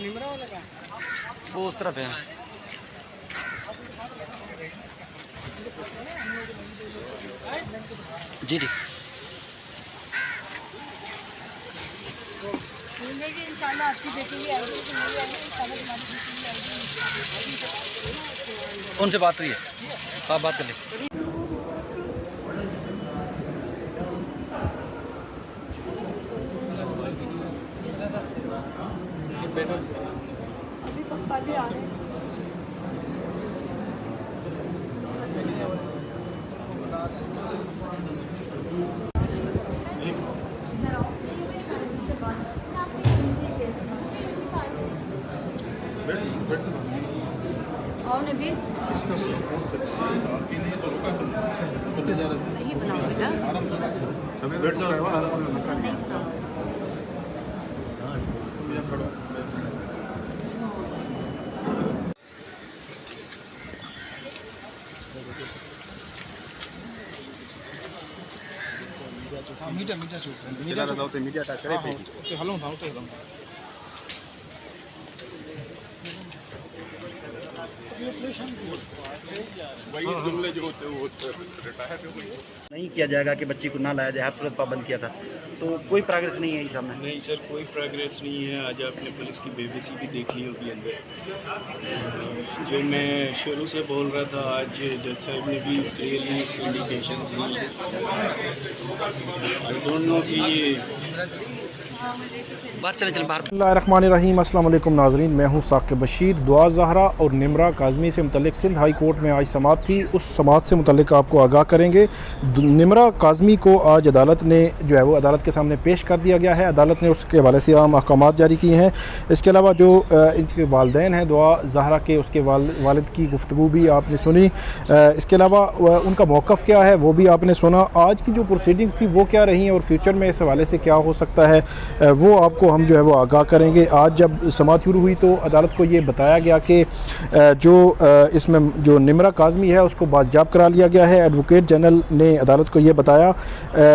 वो उस तरफ है। जी जी इंशाल्लाह आपकी बेटी आएगी। उनसे बात हुई है, आप बात कर लें। अभी पप्पा भी आ रहे हैं। और नबी नहीं बनाओगे ना? मीडिया मीडिया करे हलों था तो वही जुमले जो होते हैं वो नहीं किया जाएगा कि बच्ची को ना लाया जाए, हर सूरत पाबंद किया था, तो कोई प्रोग्रेस नहीं है इस सामने। नहीं सर, कोई प्रोग्रेस नहीं है। आज आपने पुलिस की बेबसी भी देख ली होगी अंदर। जो मैं शुरू से बोल रहा था, आज जज साहब ने भी क्लियरली इसकी indication the. I don't know कि ये बाहर चले चल बाहर। बिस्मिल्लाहिर्रहमानिर्रहीम। अस्सलाम वालेकुम नाज़रीन, मैं हूँ साकिब बशीर। दुआ ज़हरा और निमरा काज़मी से मुतल्लिक़ सिंध हाई कोर्ट में आज समाअत थी, उस समाअत से मुतल्लिक़ आपको आगाह करेंगे। निमरा काज़मी को आज अदालत ने जो है वो अदालत के सामने पेश कर दिया गया है। अदालत ने उसके हवाले से आम अहकामात जारी किए हैं। इसके अलावा जो इनके वालिदैन हैं दुआ ज़हरा के, उसके वालिद की गुफ्तगू भी आपने सुनी। इसके अलावा उनका मौक़िफ़ क्या है वो भी आपने सुना। आज की जो प्रोसीडिंग्स थी वो क्या रही हैं और फ्यूचर में इस हवाले से क्या हो सकता है वो आपको हम जो है वो आगाह करेंगे। आज जब समाअत शुरू हुई तो अदालत को ये बताया गया कि जो इसमें जो निमरा काज़मी है उसको बाजियाब करा लिया गया है। एडवोकेट जनरल ने अदालत को ये बताया।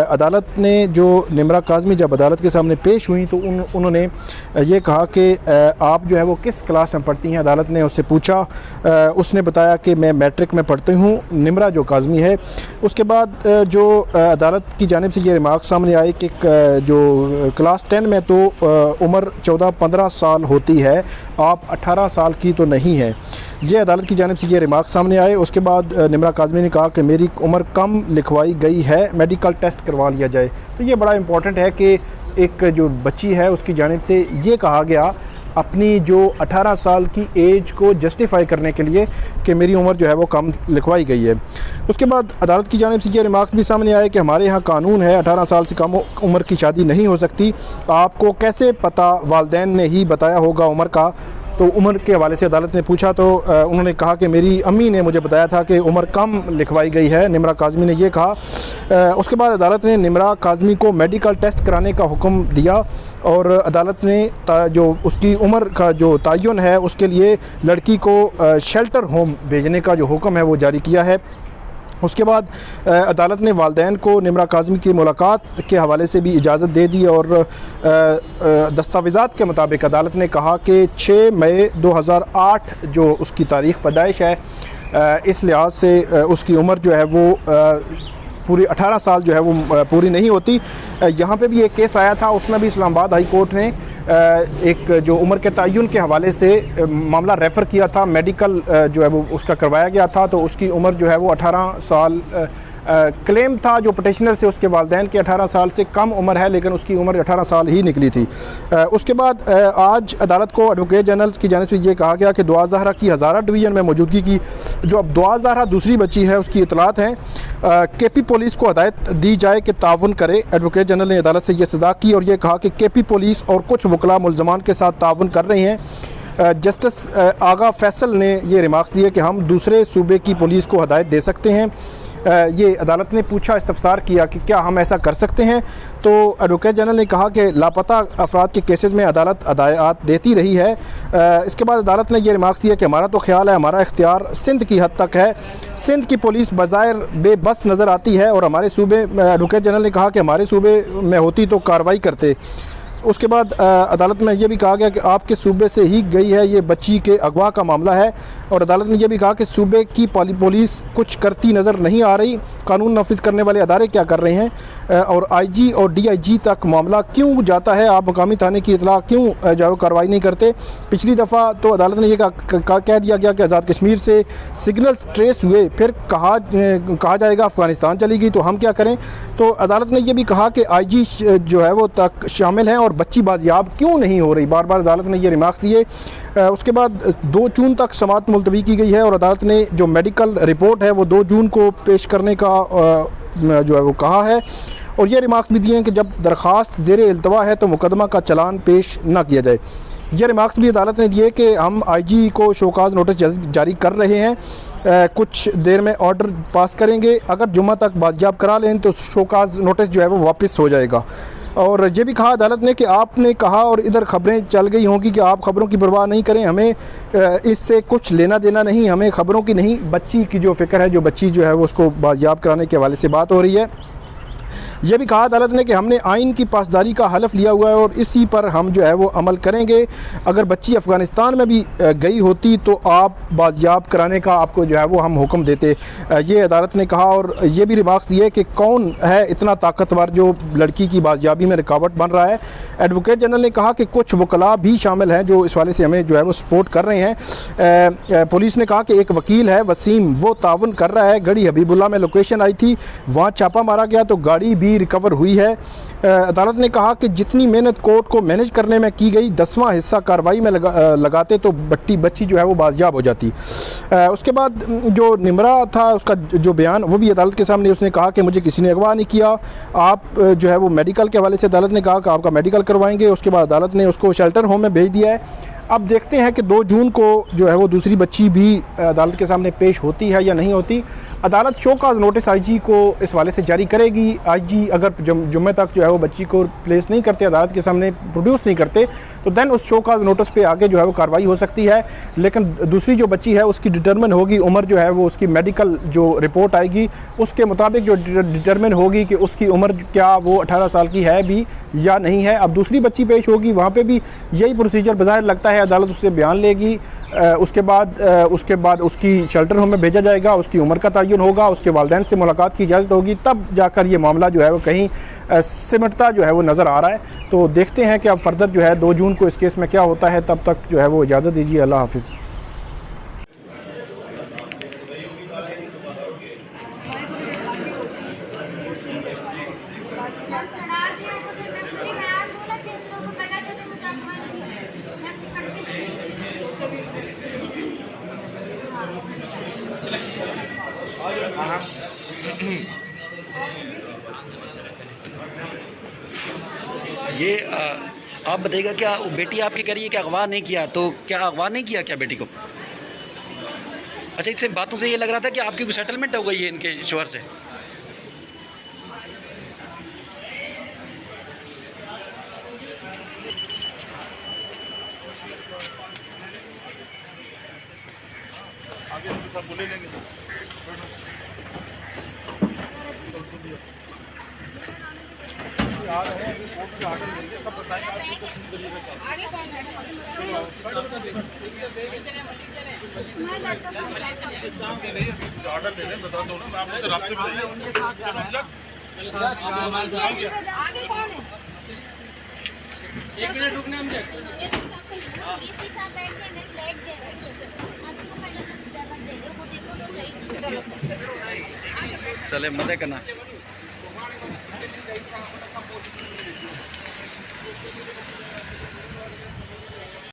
अदालत ने जो निमरा काज़मी जब अदालत के सामने पेश हुई तो उन्होंने ये कहा कि आप जो है वो किस क्लास में पढ़ती हैं। अदालत ने उससे पूछा, उसने बताया कि मैं मैट्रिक में पढ़ती हूँ, निमरा जो काज़मी है। उसके बाद जो अदालत की जानिब से ये रिमार्क सामने आए कि जो क्लास 10 में तो उम्र 14-15 साल होती है, आप 18 साल की तो नहीं है। ये अदालत की जानिब से ये रिमार्क सामने आए। उसके बाद निमरा काज़मी ने कहा कि मेरी उम्र कम लिखवाई गई है, मेडिकल टेस्ट करवा लिया जाए। तो ये बड़ा इंपॉर्टेंट है कि एक जो बच्ची है उसकी जानिब से ये कहा गया अपनी जो 18 साल की एज को जस्टिफाई करने के लिए कि मेरी उम्र जो है वो कम लिखवाई गई है। उसके बाद अदालत की जानिब से ये रिमार्क्स भी सामने आए कि हमारे यहाँ कानून है 18 साल से कम उम्र की शादी नहीं हो सकती। आपको कैसे पता? वालिदैन ने ही बताया होगा उम्र का। तो उम्र के हवाले से अदालत ने पूछा तो उन्होंने कहा कि मेरी अम्मी ने मुझे बताया था कि उम्र कम लिखवाई गई है। निमरा काज़मी ने ये कहा। उसके बाद अदालत ने निमरा काज़मी को मेडिकल टेस्ट कराने का हुक्म दिया और अदालत ने जो उसकी उम्र का जो तयन है उसके लिए लड़की को शेल्टर होम भेजने का जो हुक्म है वो जारी किया है। उसके बाद अदालत ने वालिदैन को निमरा काज़मी की मुलाकात के हवाले से भी इजाज़त दे दी और दस्तावेज़ात के मुताबिक अदालत ने कहा कि 6 मई 2008 जो उसकी तारीख़ पैदाइश है, इस लिहाज से उसकी उम्र जो है वो पूरी 18 साल जो है वो पूरी नहीं होती। यहाँ पे भी एक केस आया था, उसमें भी इस्लामाबाद हाई कोर्ट ने एक जो उम्र के तयन के हवाले से मामला रेफ़र किया था, मेडिकल जो है वो उसका करवाया गया था, तो उसकी उम्र जो है वो 18 साल क्लेम था जो पटिशनर से उसके वालिदैन के 18 साल से कम उम्र है, लेकिन उसकी उम्र 18 साल ही निकली थी। उसके बाद आज अदालत को एडवोकेट जनरल की जानिब से ये कहा गया कि दुआ ज़हरा की हज़ारा डिवीज़न में मौजूदगी की जो अब दुआ ज़हरा दूसरी बच्ची है उसकी इतलात हैं, केपी पुलिस को हदायत दी जाए कि ताउन करे। एडवोकेट जनरल ने अदालत से ये सदा की और ये कहा कि केपी पुलिस और कुछ वकला मुल्ज़मान के साथ ताउन कर रहे हैं। जस्टिस आगा फैसल ने ये रिमार्क्स दिए कि हम दूसरे सूबे की पुलिस को हदायत दे सकते हैं। ये अदालत ने पूछा, इस्तफसार किया कि क्या हम ऐसा कर सकते हैं। तो एडवोकेट जनरल ने कहा कि लापता अफराद के केसेस में अदालत हदायत देती रही है। इसके बाद अदालत ने यह रिमार्क्स दिया कि हमारा तो ख्याल है, हमारा इख्तियार सिंध की हद तक है, सिंध की पुलिस बज़ाहिर बेबस नज़र आती है और हमारे सूबे, एडवोकेट जनरल ने कहा कि हमारे सूबे में होती तो कार्रवाई करते। उसके बाद अदालत में ये भी कहा गया कि आपके सूबे से ही गई है ये बच्ची के अगवा का मामला है, और अदालत ने यह भी कहा कि सूबे की पुलिस कुछ करती नज़र नहीं आ रही, कानून नाफिज करने वाले अदारे क्या कर रहे हैं और आईजी और डीआईजी तक मामला क्यों जाता है, आप मकामी थाने की इतला क्यों जो कार्रवाई नहीं करते। पिछली दफ़ा तो अदालत ने यह कह दिया गया कि आज़ाद कश्मीर से सिग्नल्स ट्रेस हुए, फिर कहा जाएगा अफ़गानिस्तान चली गई, तो हम क्या करें। तो अदालत ने यह भी कहा कि आईजी जो है वो तक शामिल हैं और बच्ची बाजियाब क्यों नहीं हो रही, बार बार अदालत ने ये रिमार्क्स दिए। उसके बाद 2 जून तक समाअत मुलतवी की गई है और अदालत ने जो मेडिकल रिपोर्ट है वो 2 जून को पेश करने का जो है वो कहा है, और ये रिमार्क्स भी दिए हैं कि जब दरख्वास्त ज़ेर इल्तवा है तो मुकदमा का चलान पेश ना किया जाए। ये रिमार्क्स भी अदालत ने दिए कि हम आईजी को शोकाज नोटिस जारी कर रहे हैं, कुछ देर में ऑर्डर पास करेंगे, अगर जुम्मा तक बाजियाब करा लें तो शोकाज नोटिस जो है वो वापस हो जाएगा। और ये भी कहा अदालत ने कि आपने कहा और इधर ख़बरें चल गई होंगी कि आप ख़बरों की परवाह नहीं करें, हमें इससे कुछ लेना देना नहीं, हमें ख़बरों की नहीं, बच्ची की जो फ़िक्र है, जो बच्ची जो है वो उसको बाजियाब कराने के हवाले से बात हो रही है। यह भी कहा अदालत ने कि हमने आइन की पासदारी का हलफ लिया हुआ है और इसी पर हम जो है वो अमल करेंगे। अगर बच्ची अफ़गानिस्तान में भी गई होती तो आप बाजियाब कराने का आपको जो है वो हम हुक्म देते, ये अदालत ने कहा। और ये भी रिमार्क्स दिए कि कौन है इतना ताकतवर जो लड़की की बाजियाबी में रुकावट बन रहा है। एडवोकेट जनरल ने कहा कि कुछ वकला भी शामिल हैं जो इस वाले से हमें जो है वो सपोर्ट कर रहे हैं। पुलिस ने कहा कि एक वकील है वसीम, वो तावन कर रहा है, गढ़ी हबीबुल्ला में लोकेशन आई थी, वहाँ छापा मारा गया तो गाड़ी भी रिकवर हुई है। अदालत ने कहा कि जितनी मेहनत कोर्ट को मैनेज करने में की गई, 10वां हिस्सा कार्रवाई में लगाते तो बच्ची जो है वो बाजियाब हो जाती। उसके बाद जो निमरा था उसका जो बयान वो भी अदालत के सामने, उसने कहा कि मुझे किसी ने अगवा नहीं किया, आप जो है वो मेडिकल के हवाले से अदालत ने कहा कि आपका मेडिकल करवाएंगे। उसके बाद अदालत ने उसको शेल्टर होम में भेज दिया है। अब देखते हैं कि 2 जून को जो है वो दूसरी बच्ची भी अदालत के सामने पेश होती है या नहीं होती। अदालत शोकाज नोटिस आईजी को इस वाले से जारी करेगी। आईजी अगर जुम्मे तक जो है वो बच्ची को प्लेस नहीं करते, अदालत के सामने प्रोड्यूस नहीं करते, तो देन उस शोकाज नोटिस पे आगे जो है वो कार्रवाई हो सकती है। लेकिन दूसरी जो बच्ची है उसकी डिटरमिन होगी, उम्र जो है वो उसकी मेडिकल जो रिपोर्ट आएगी उसके मुताबिक जो डिटरमिन होगी कि उसकी उम्र क्या वो 18 साल की है भी या नहीं है। अब दूसरी बच्ची पेश होगी, वहाँ पर भी यही प्रोसीजर बज़ाहिर लगता है, अदालत उससे बयान लेगी, उसके बाद उसकी शेल्टर होम में भेजा जाएगा, उसकी उम्र का तयन होगा, उसके वालिदैन से मुलाकात की इजाज़त होगी, तब जाकर ये मामला जो है वो कहीं सिमटता जो है वो नज़र आ रहा है। तो देखते हैं कि अब फर्दर जो है 2 जून को इस केस में क्या होता है। तब तक जो है वो इजाज़त दीजिए, अल्लाह हाफिज़। ये आप बताइएगा, क्या वो बेटी आपकी कह रही है कि अगवा नहीं किया, तो क्या अगवा नहीं किया क्या बेटी को? अच्छा, इससे बातों से ये लग रहा था कि आपकी कोई सेटलमेंट हो गई है इनके शोहर से। ऑर्डर दे दें, बता दो ना, मैं आपसे रास्ते में आगे कौन है? 1 मिनट रुकना, हम चले मदद करना।